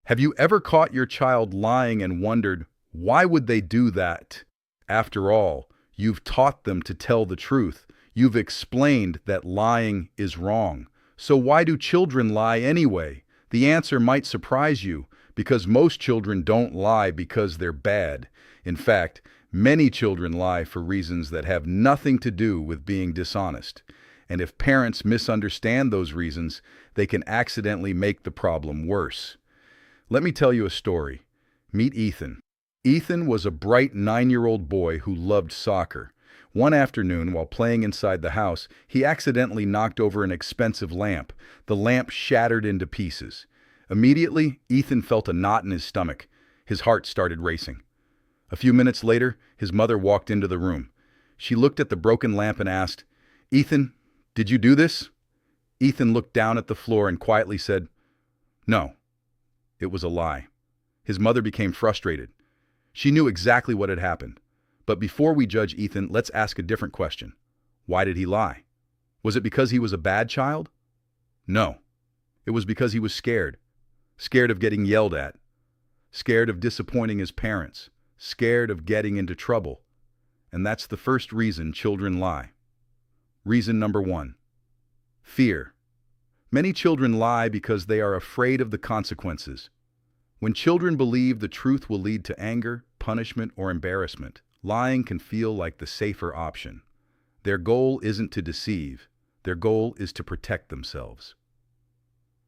Have you ever caught your child lying and wondered, why would they do that? After all, you've taught them to tell the truth. You've explained that lying is wrong. So why do children lie anyway? The answer might surprise you, because most children don't lie because they're bad. In fact, many children lie for reasons that have nothing to do with being dishonest. And if parents misunderstand those reasons, they can accidentally make the problem worse. Let me tell you a story. Meet Ethan. Ethan was a bright 9-year-old boy who loved soccer. One afternoon, while playing inside the house, he accidentally knocked over an expensive lamp. The lamp shattered into pieces. Immediately, Ethan felt a knot in his stomach. His heart started racing. A few minutes later, his mother walked into the room. She looked at the broken lamp and asked, "Ethan, did you do this?" Ethan looked down at the floor and quietly said, "No." It was a lie. His mother became frustrated. She knew exactly what had happened. But before we judge Ethan, let's ask a different question. Why did he lie? Was it because he was a bad child? No. It was because he was scared. Scared of getting yelled at. Scared of disappointing his parents. Scared of getting into trouble. And that's the first reason children lie. Reason number 1. Fear. Many children lie because they are afraid of the consequences. When children believe the truth will lead to anger, punishment, or embarrassment, lying can feel like the safer option. Their goal isn't to deceive. Their goal is to protect themselves.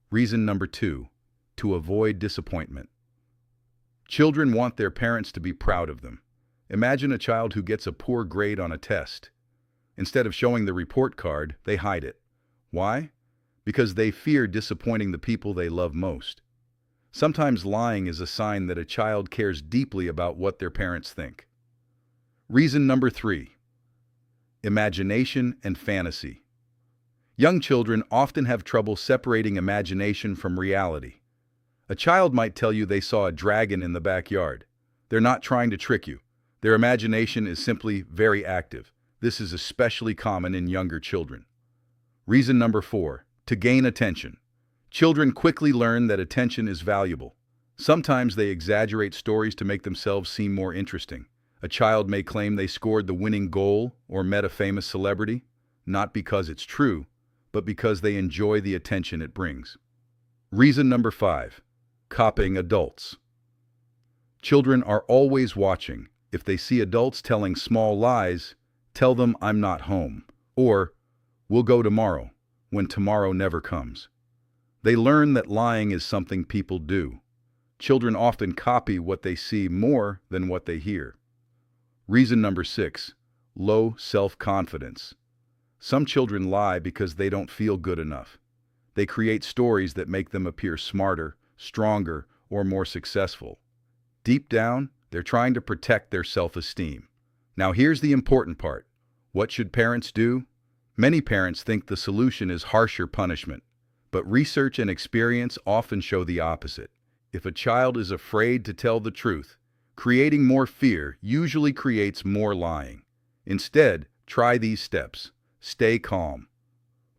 Reason number 2. To avoid disappointment. Children want their parents to be proud of them. Imagine a child who gets a poor grade on a test. Instead of showing the report card, they hide it. Why? Because they fear disappointing the people they love most. Sometimes lying is a sign that a child cares deeply about what their parents think. Reason number 3. Imagination and fantasy. Young children often have trouble separating imagination from reality. A child might tell you they saw a dragon in the backyard. They're not trying to trick you. Their imagination is simply very active. This is especially common in younger children. Reason number 4. To gain attention. Children quickly learn that attention is valuable. Sometimes they exaggerate stories to make themselves seem more interesting. A child may claim they scored the winning goal or met a famous celebrity, not because it's true, but because they enjoy the attention it brings. Reason number 5. Copying adults. Children are always watching. If they see adults telling small lies, tell them "I'm not home," or "We'll go tomorrow," when tomorrow never comes. They learn that lying is something people do. Children often copy what they see more than what they hear. Reason number 6. Low self-confidence. Some children lie because they don't feel good enough. They create stories that make them appear smarter, stronger, or more successful. Deep down, they're trying to protect their self-esteem. Now here's the important part. What should parents do? Many parents think the solution is harsher punishment, but research and experience often show the opposite. If a child is afraid to tell the truth, creating more fear usually creates more lying. Instead, try these steps. Stay calm.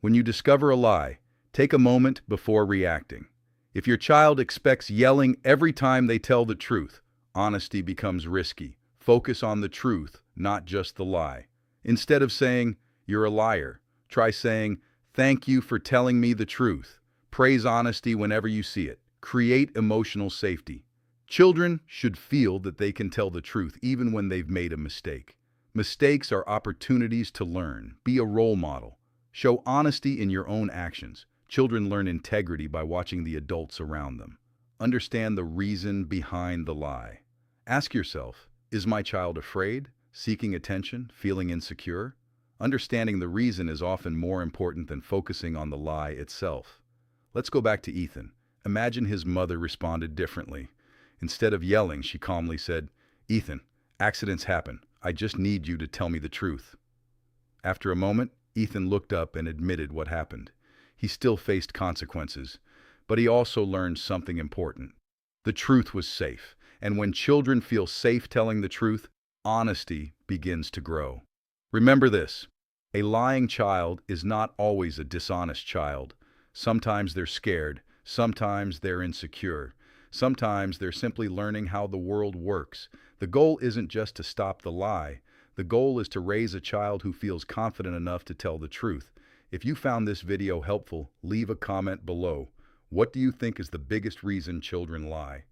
When you discover a lie, take a moment before reacting. If your child expects yelling every time they tell the truth, honesty becomes risky. Focus on the truth, not just the lie. Instead of saying, "You're a liar," try saying, "Thank you for telling me the truth." Praise honesty whenever you see it. Create emotional safety. Children should feel that they can tell the truth even when they've made a mistake. Mistakes are opportunities to learn. Be a role model. Show honesty in your own actions. Children learn integrity by watching the adults around them. Understand the reason behind the lie. Ask yourself, is my child afraid, seeking attention, feeling insecure? Understanding the reason is often more important than focusing on the lie itself. Let's go back to Ethan. Imagine his mother responded differently. Instead of yelling, she calmly said, "Ethan, accidents happen. I just need you to tell me the truth." After a moment, Ethan looked up and admitted what happened. He still faced consequences, but he also learned something important. The truth was safe, and when children feel safe telling the truth, honesty begins to grow. Remember this. A lying child is not always a dishonest child. Sometimes they're scared, sometimes they're insecure, Sometimes they're simply learning how the world works. The goal isn't just to stop the lie. The goal is to raise a child who feels confident enough to tell the truth. If you found this video helpful, leave a comment below. What do you think is the biggest reason children lie?